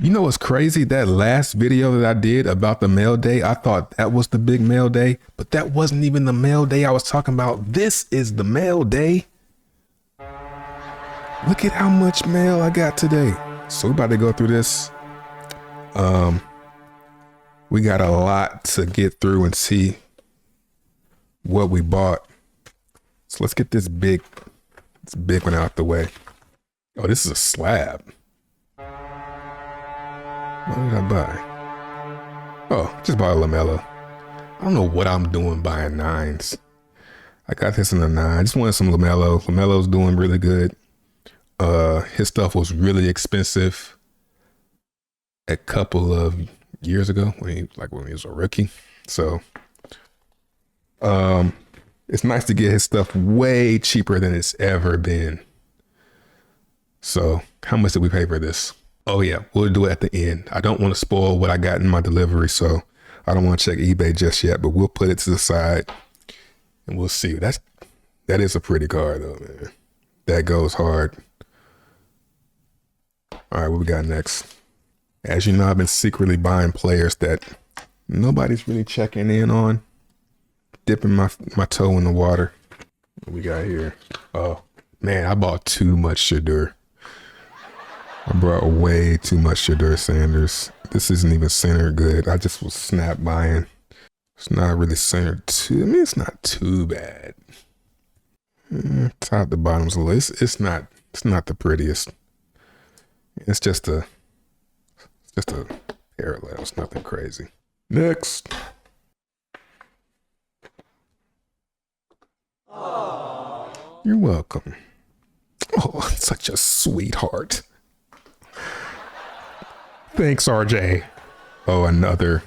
You know what's crazy? That last video that I did about the mail day, I thought that was the big mail day, but that wasn't even the mail day I was talking about. This is the mail day. Look at how much mail I got today. So we're about to go through this. We got a lot to get through and see what we bought. So let's get this big one out the way. Oh, this is a slab. What did I buy? Oh, just bought a LaMelo. I don't know what I'm doing buying nines. I got this in a nine. I just wanted some LaMelo. LaMelo's doing really good. His stuff was really expensive a couple of years ago when he was a rookie. So, it's nice to get his stuff way cheaper than it's ever been. So, how much did we pay for this? Oh yeah, we'll do it at the end. I don't want to spoil what I got in my delivery, so I don't want to check eBay just yet, but we'll put it to the side and we'll see. That is a pretty card though, man. That goes hard. All right, what we got next? As you know, I've been secretly buying players that nobody's really checking in on. Dipping my toe in the water. What we got here? Oh man, I bought too much Shadur. I brought way too much Shadur Sanders. This isn't even centered good. I just was snap buying. It's not really centered too. I mean, it's not too bad. Top to bottom's a little. It's not the prettiest. It's just a parallel. It's nothing crazy. Next. Aww. You're welcome. Oh, such a sweetheart. Thanks, RJ. Oh, another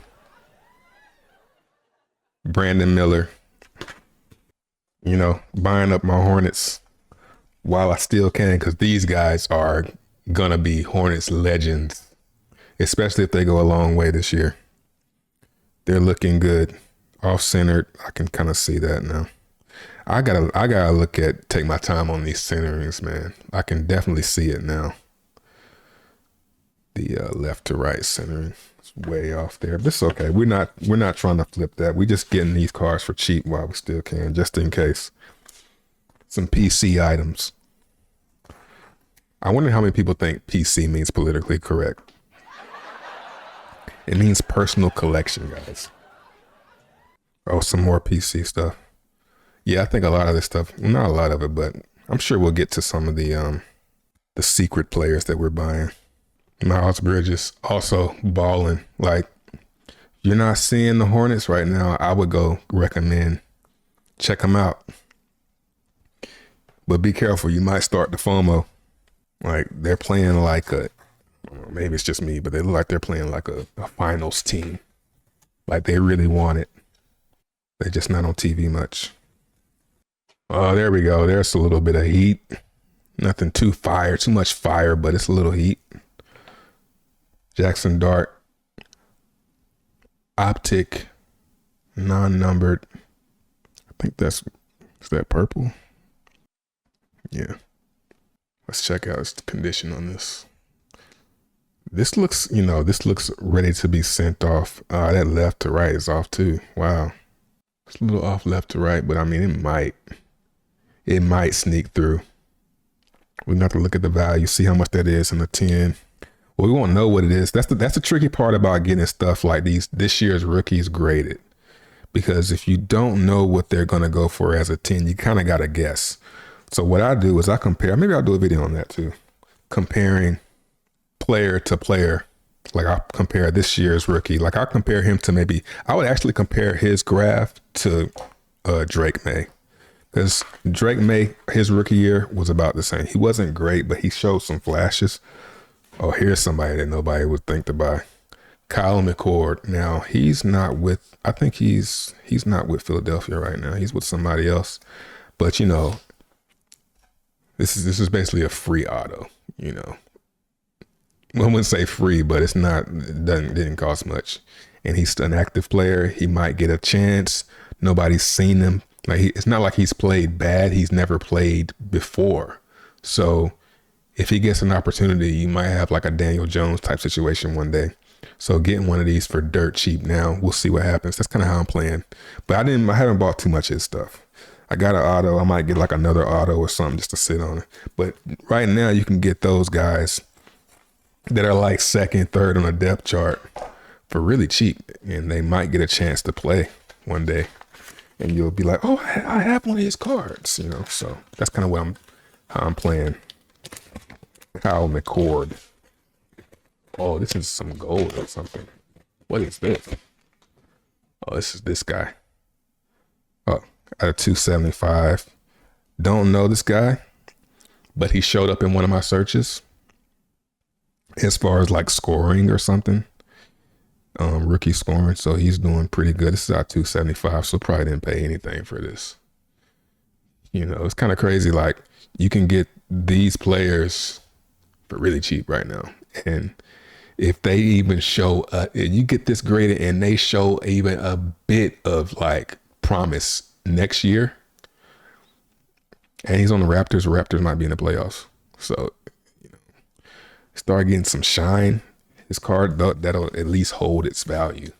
Brandon Miller. You know, buying up my Hornets while I still can, because these guys are gonna be Hornets legends, especially if they go a long way this year. They're looking good. Off-centered, I can kind of see that now. I gotta take my time on these centerings, man. I can definitely see it now. The left to right centering is way off there, but it's okay. We're not trying to flip that. We're just getting these cards for cheap while we still can, just in case. Some PC items. I wonder how many people think PC means politically correct. It means personal collection, guys. Oh, some more PC stuff. Yeah, I think a lot of this stuff, well, not a lot of it, but I'm sure we'll get to some of the secret players that we're buying. Miles Bridges also balling. Like, you're not seeing the Hornets right now, I would go recommend check them out. But be careful, you might start the FOMO. Like, they're playing like maybe it's just me, but they look like they're playing like a finals team. Like they really want it. They're just not on TV much. Oh, there we go. There's a little bit of heat. Nothing too much fire, but it's a little heat. Jackson Dart. Optic. Non-numbered. I think is that purple? Yeah. Let's check out the condition on this. This looks ready to be sent off. That left to right is off too. Wow. It's a little off left to right, but I mean, it might sneak through. We're going to have to look at the value, see how much that is in the 10. Well, we won't know what it is. That's the tricky part about getting stuff like this year's rookies graded. Because if you don't know what they're going to go for as a 10, you kind of got to guess. So what I do is I compare, maybe I'll do a video on that too. Comparing player to player. Like I compare this year's rookie. Like I compare him to I would actually compare his graph to Drake May. Because Drake May, his rookie year was about the same. He wasn't great, but he showed some flashes. Oh, here's somebody that nobody would think to buy. Kyle McCord. Now he's not with Philadelphia right now. He's with somebody else. But you know, this is basically a free auto, you know. I wouldn't say free, but didn't cost much. And he's an active player. He might get a chance. Nobody's seen him. Like it's not like he's played bad. He's never played before. So if he gets an opportunity, you might have like a Daniel Jones type situation one day. So getting one of these for dirt cheap now, we'll see what happens. That's kind of how I'm playing. But I haven't bought too much of his stuff. I got an auto. I might get like another auto or something just to sit on it. But right now you can get those guys that are like second, third on a depth chart for really cheap. And they might get a chance to play one day. And you'll be like, oh, I have one of his cards, you know. So that's kind of how I'm playing. Kyle McCord. Oh, this is some gold or something. What is this? Oh, this is this guy. Oh, out of 275. Don't know this guy, but he showed up in one of my searches as far as like scoring or something. Rookie scoring. So he's doing pretty good. This is out 275, so probably didn't pay anything for this. You know, it's kind of crazy. Like you can get these players for really cheap right now. And if they even show, you get this graded and they show even a bit of like promise next year, and he's on the Raptors. The Raptors might be in the playoffs. So, you know, start getting some shine. His card, that'll at least hold its value.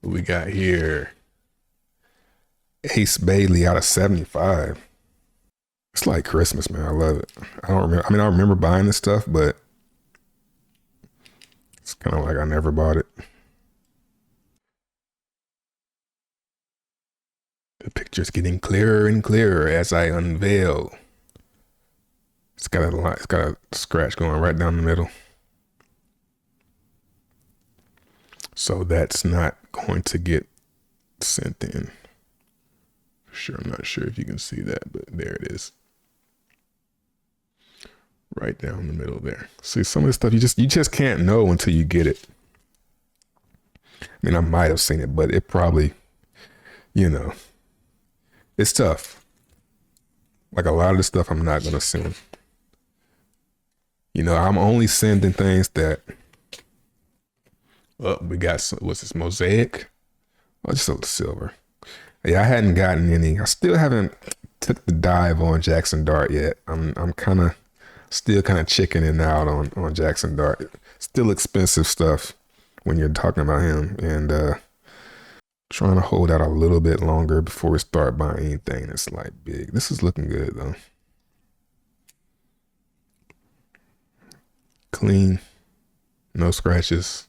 What we got here? Ace Bailey out of 75. It's like Christmas, man. I love it. I remember buying this stuff, but it's kind of like I never bought it. The picture's getting clearer and clearer as I unveil. It's got a scratch going right down the middle. So that's not going to get sent in. For sure, I'm not sure if you can see that, but there it is. Right down the middle there. See, some of the stuff you just can't know until you get it. I mean, I might have seen it, but it probably, you know, it's tough. Like a lot of the stuff I'm not gonna send. You know, I'm only sending things that we got what's this mosaic? Oh, just a silver. Yeah, I hadn't gotten any. I still haven't took the dive on Jackson Dart yet. I'm still kind of chickening out on Jackson Dart. Still expensive stuff when you're talking about him, and trying to hold out a little bit longer before we start buying anything that's like big. This is looking good though. Clean, no scratches.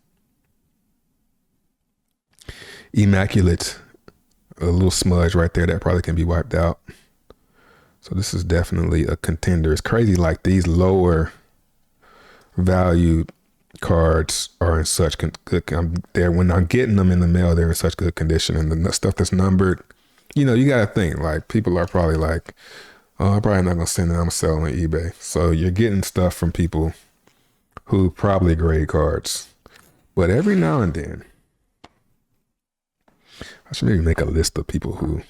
Immaculate, a little smudge right there that probably can be wiped out. So this is definitely a contender. It's crazy, like these lower valued cards are in such good. When I'm getting them in the mail, they're in such good condition. And the stuff that's numbered, you know, you got to think like people are probably like, oh, I'm probably not gonna send it. I'm gonna sell on eBay. So you're getting stuff from people who probably grade cards. But every now and then, I should maybe make a list of people who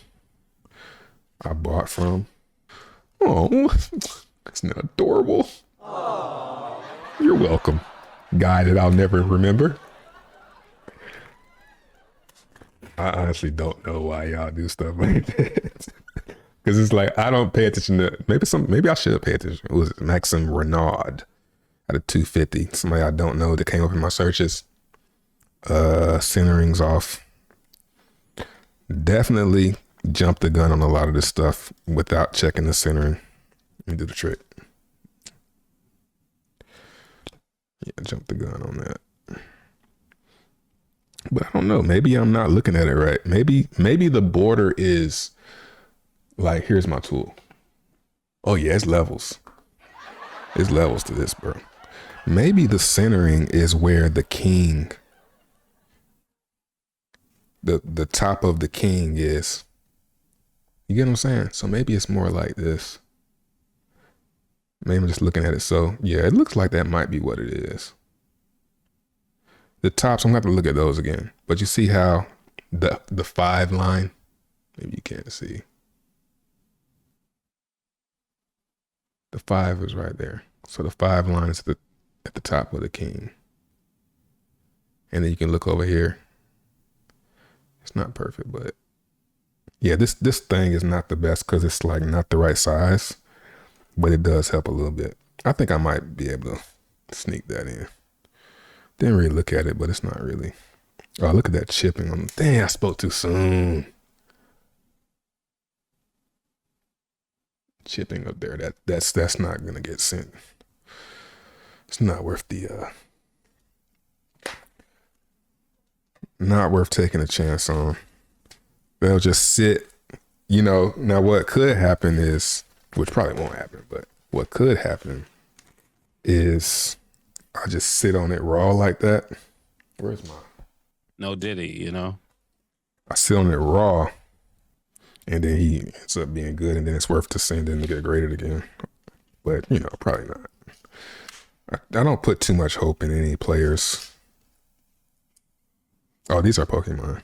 I bought from. Oh, isn't that adorable? Aww. You're welcome, guy that I'll never remember. I honestly don't know why y'all do stuff like that. Because it's like, I don't pay attention to, maybe I should pay attention. It was Maxim Renaud out of 250. Somebody I don't know that came up in my searches. Centering's off. Definitely jumped the gun on a lot of this stuff without checking the centering. Let me do the trick. Yeah, jump the gun on that. But I don't know. Maybe I'm not looking at it right. Maybe the border is like, here's my tool. Oh yeah, it's levels. It's levels to this, bro. Maybe the centering is where the king, the top of the king is. You get what I'm saying? So maybe it's more like this. Maybe I'm just looking at it. So yeah, it looks like that might be what it is. The tops, I'm gonna have to look at those again. But you see how the 5 line, maybe you can't see. The 5 is right there. So the 5 line is at the top of the king. And then you can look over here. It's not perfect, but yeah, this thing is not the best because it's like not the right size, but it does help a little bit. I think I might be able to sneak that in. Didn't really look at it, but it's not really. Oh, look at that chipping on. Dang, I spoke too soon. Chipping up there. That's not gonna get sent. It's not worth not worth taking a chance on. They'll just sit. Now what could happen is, which probably won't happen, but what could happen is I just sit on it raw like that. Where's my? No Diddy, I sit on it raw, and then he ends up being good, and then it's worth to send in to get graded again. But probably not. I don't put too much hope in any players. Oh, these are Pokemon.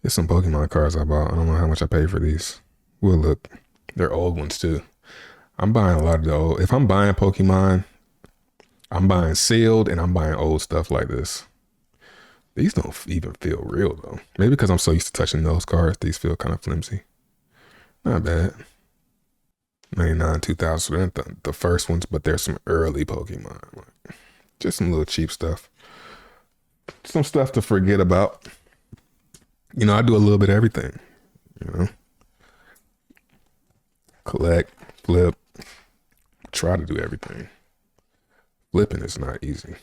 There's some Pokemon cards I bought. I don't know how much I paid for these. We'll look. They're old ones too. I'm buying a lot of the old. If I'm buying Pokemon, I'm buying sealed and I'm buying old stuff like this. These don't even feel real though. Maybe because I'm so used to touching those cards, these feel kind of flimsy. Not bad. 99, 2000, the first ones, but there's some early Pokemon. Just some little cheap stuff. Some stuff to forget about. I do a little bit of everything. Collect, flip, try to do everything. Flipping is not easy.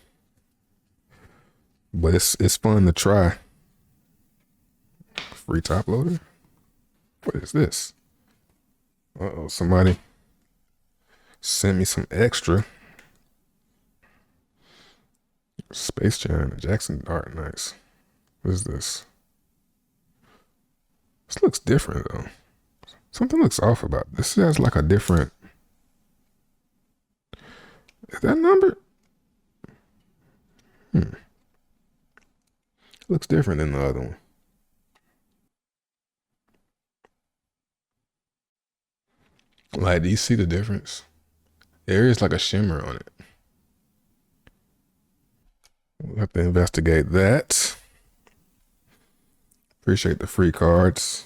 But it's fun to try. Free top loader? What is this? Uh-oh, somebody sent me some extra. Space Jam, Jackson Art, nice. What is this? This looks different though. Something looks off about this. This has like a different. Is that number? Looks different than the other one. Like, do you see the difference? There is like a shimmer on it. We'll have to investigate that. Appreciate the free cards.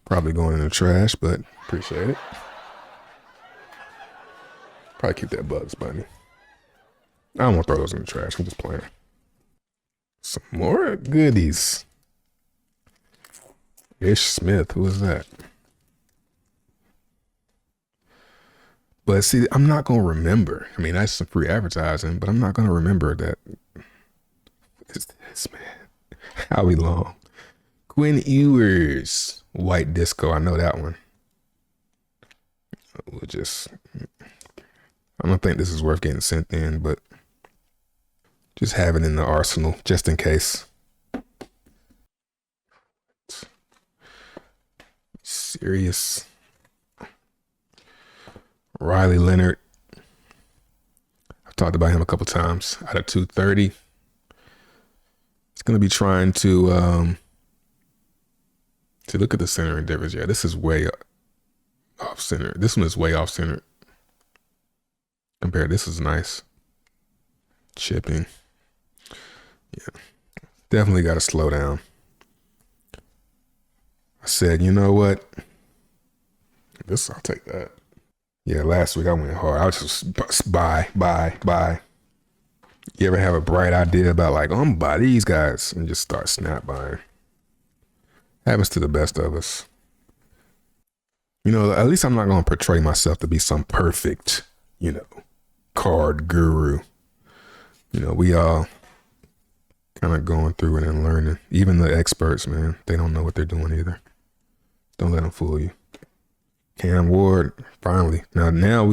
Probably going in the trash, but appreciate it. Probably keep that Bugs Bunny. I don't want to throw those in the trash. I'm just playing. Some more goodies. Ish Smith, who is that? But see, I'm not going to remember. I mean, that's some free advertising, but I'm not going to remember that. What is this, man? Howie Long. Quinn Ewers. White Disco. I know that one. We'll just. I don't think this is worth getting sent in, but just have it in the arsenal just in case. Serious. Riley Leonard. I've talked about him a couple times. Out of 230. He's going to be trying to look at the centering difference. Yeah, this is way off center. This one is way off center. Compared, this is nice. Chipping. Yeah. Definitely got to slow down. I said, you know what? I'll take that. Yeah, last week I went hard. I was just buy. You ever have a bright idea about like, oh, I'm gonna buy these guys and just start snap buying? Happens to the best of us. At least I'm not gonna portray myself to be some perfect, card guru. We all kind of going through it and learning. Even the experts, man, they don't know what they're doing either. Don't let them fool you. Cam Ward, finally. Now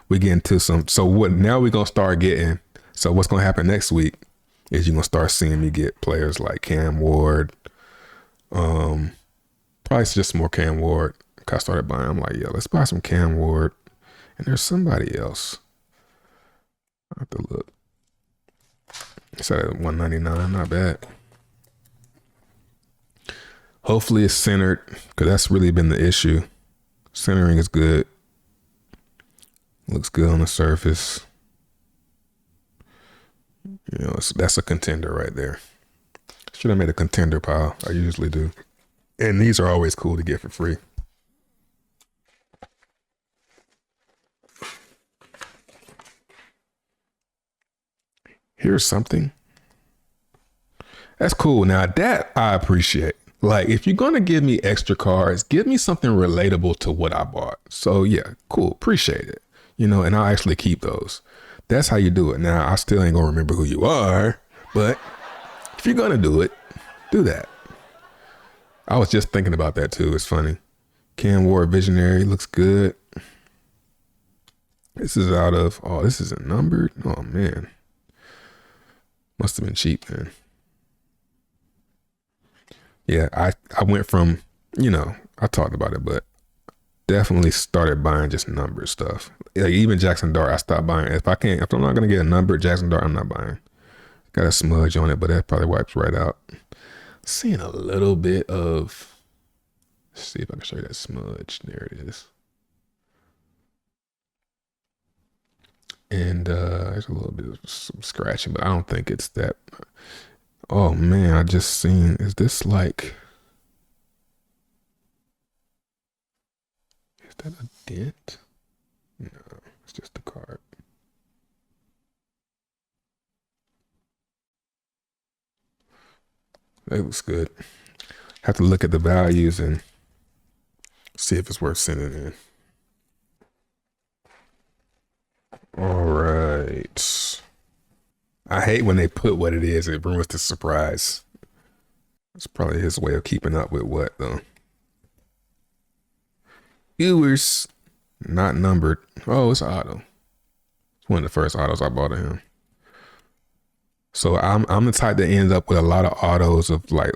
we get into some. So what? Now we gonna start getting. So what's gonna happen next week is you're gonna start seeing me get players like Cam Ward. Probably just more Cam Ward. I started buying. I'm like, yeah, let's buy some Cam Ward. And there's somebody else. I have to look. It's at $199. Not bad. Hopefully it's centered because that's really been the issue. Centering is good. Looks good on the surface. That's a contender right there. Should have made a contender pile. I usually do. And these are always cool to get for free. Here's something. That's cool. Now that I appreciate. Like, if you're gonna give me extra cards, give me something relatable to what I bought. So yeah, cool. Appreciate it. You know, and I'll actually keep those. That's how you do it. Now I still ain't gonna remember who you are, but if you're gonna do it, do that. I was just thinking about that too. It's funny. Cam Ward Visionary looks good. This is out of, oh, this isn't numbered. Oh man. Must have been cheap then. Yeah, I went from, you know, I talked about it, but definitely started buying just numbered stuff. Like even Jackson Dart, I stopped buying. If I'm not gonna get a numbered Jackson Dart, I'm not buying. Got a smudge on it, but that probably wipes right out. Seeing a little bit of, let's see if I can show you that smudge. There it is. And there's a little bit of some scratching, but I don't think it's that. Oh man, I just seen, is this like, is that a dent? No, it's just the card. That looks good. Have to look at the values and see if it's worth sending in. All right. I hate when they put what it is. It ruins the surprise. It's probably his way of keeping up with what though. Viewers, not numbered. Oh, it's an auto. It's one of the first autos I bought of him. So I'm the type that ends up with a lot of autos of like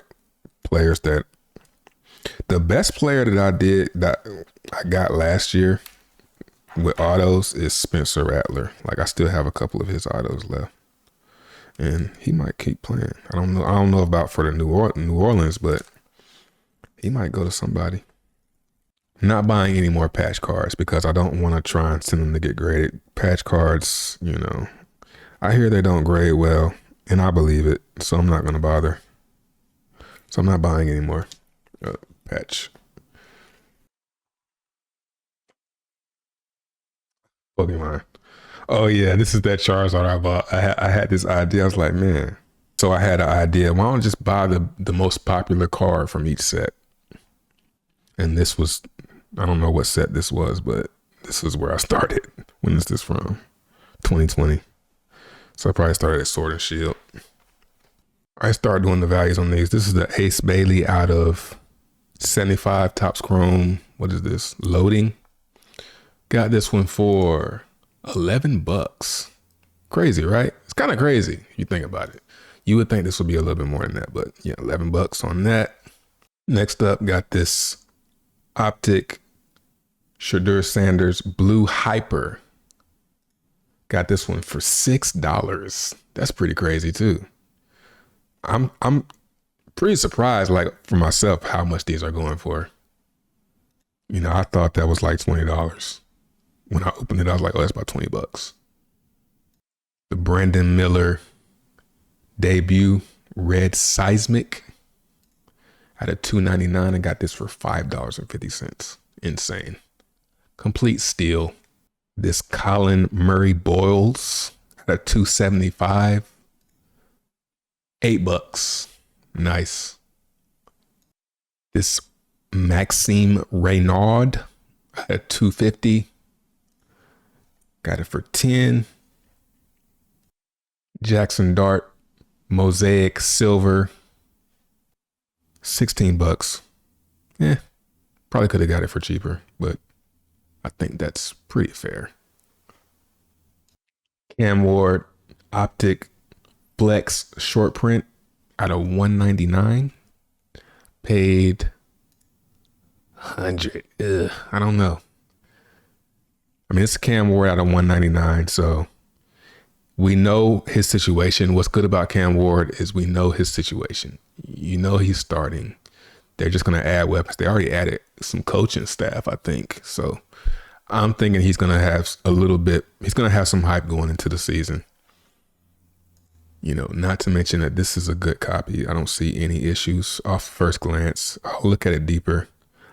players that, the best player that I got last year with autos is Spencer Rattler. Like I still have a couple of his autos left. And he might keep playing. I don't know about for the New Orleans, but he might go to somebody. Not buying any more patch cards because I don't want to try and send them to get graded. Patch cards, you know, I hear they don't grade well, and I believe it, so I'm not going to bother. So I'm not buying any more patch. Pokemon. Oh yeah, this is that Charizard I bought. I had this idea. I was like, man. So I had an idea. Why don't I just buy the most popular card from each set? And this was, I don't know what set this was, but this is where I started. When is this from? 2020. So I probably started at Sword and Shield. I started doing the values on these. This is the Ace Bailey out of 75 Topps Chrome. What is this? Loading. Got this one for $11. Crazy, right? It's kind of crazy if you think about it. You would think this would be a little bit more than that, but yeah, $11 on that. Next up, got this Optic Shadur Sanders Blue Hyper. Got this one for $6. That's pretty crazy too. I'm pretty surprised, like for myself, how much these are going for. You know, I thought that was like $20. When I opened it, I was like, oh, that's about $20. The Brandon Miller debut Red Seismic out of $2.99 and got this for $5.50. Insane. Complete steal. This Colin Murray Boyles out of $2.75. $8. Nice. This Maxime Reynaud at $2.50. Got it for $10. Jackson Dart Mosaic Silver, $16. Probably could have got it for cheaper, but I think that's pretty fair. Cam Ward Optic Flex short print out of $199. Paid $100. I don't know. I mean, it's Cam Ward out of $199, so we know his situation. What's good about Cam Ward is we know his situation. You know he's starting. They're just going to add weapons. They already added some coaching staff, I think. So I'm thinking he's going to have he's going to have some hype going into the season. You know, not to mention that this is a good copy. I don't see any issues off first glance. I'll look at it deeper.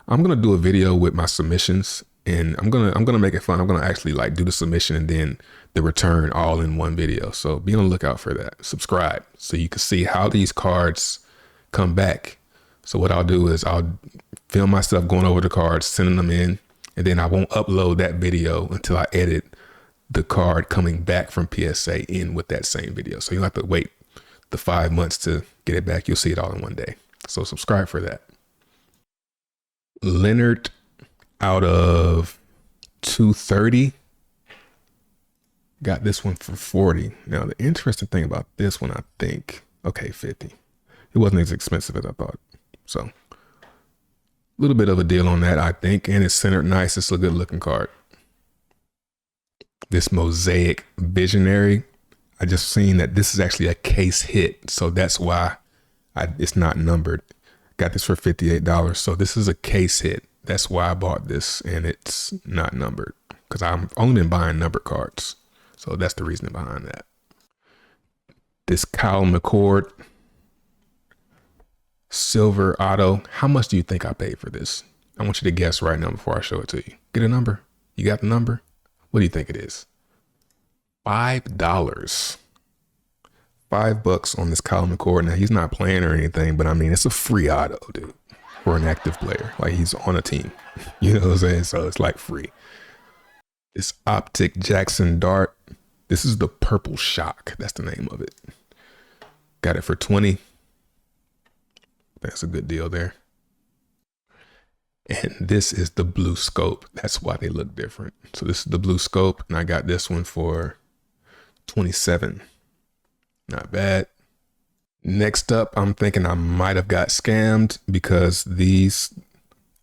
I'm going to do a video with my submissions and I'm gonna make it fun. I'm gonna actually like do the submission and then the return all in one video. So be on the lookout for that. Subscribe so you can see how these cards come back. So what I'll do is I'll film myself going over the cards, sending them in, and then I won't upload that video until I edit the card coming back from PSA in with that same video. So you'll have to wait the 5 months to get it back. You'll see it all in one day. So subscribe for that. Leonard out of 230. Got this one for 40. Now the interesting thing about this one, I think, okay, 50. It wasn't as expensive as I thought. So a little bit of a deal on that, I think. And it's centered nice. It's a good looking card. This Mosaic Visionary, I just seen that this is actually a case hit. So that's why it's not numbered. Got this for $58. So this is a case hit. That's why I bought this, and it's not numbered because I've only been buying numbered cards. So that's the reason behind that. This Kyle McCord Silver Auto. How much do you think I paid for this? I want you to guess right now before I show it to you. Get a number. You got the number? What do you think it is? $5. $5 on this Kyle McCord. Now he's not playing or anything, but I mean, it's a free auto, dude, for an active player. Like he's on a team, you know what I'm saying? So it's like free. This Optic Jackson Dart. This is the Purple Shock. That's the name of it. Got it for 20. That's a good deal there. And this is the Blue Scope. That's why they look different. So this is the Blue Scope, and I got this one for 27. Not bad. Next up, I'm thinking I might have got scammed because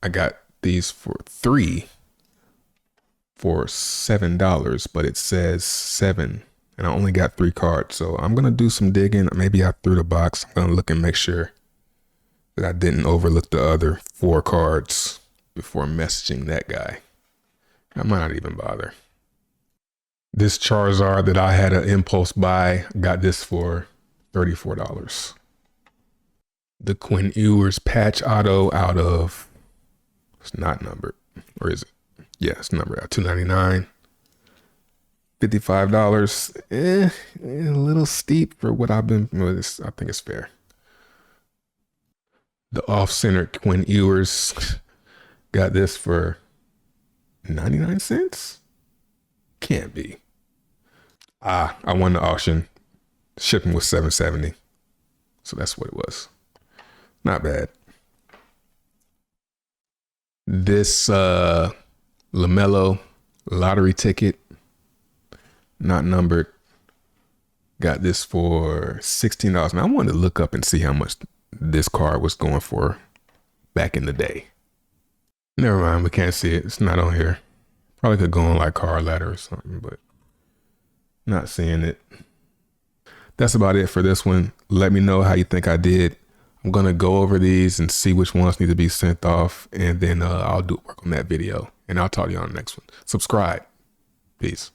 I got these for 3 for $7, but it says 7, and I only got 3 cards. So I'm gonna do some digging. Maybe I threw the box. I'm gonna look and make sure that I didn't overlook the other 4 cards before messaging that guy. I might not even bother. This Charizard that I had an impulse buy, got this for $34. The Quinn Ewers patch auto out of, it's not numbered, or is it? Yeah, it's numbered at $2.99. $55. A little steep for what I've been, I think it's fair. The off-center Quinn Ewers, got this for 99 cents? Can't be. I won the auction. Shipping was $7.70. So that's what it was. Not bad. This LaMelo lottery ticket, not numbered. Got this for $16. Now I wanted to look up and see how much this card was going for back in the day. Never mind, we can't see it. It's not on here. Probably could go on like Card Ladder or something, but not seeing it. That's about it for this one. Let me know how you think I did. I'm gonna go over these and see which ones need to be sent off, and then I'll do work on that video, and I'll talk to you on the next one. Subscribe. Peace.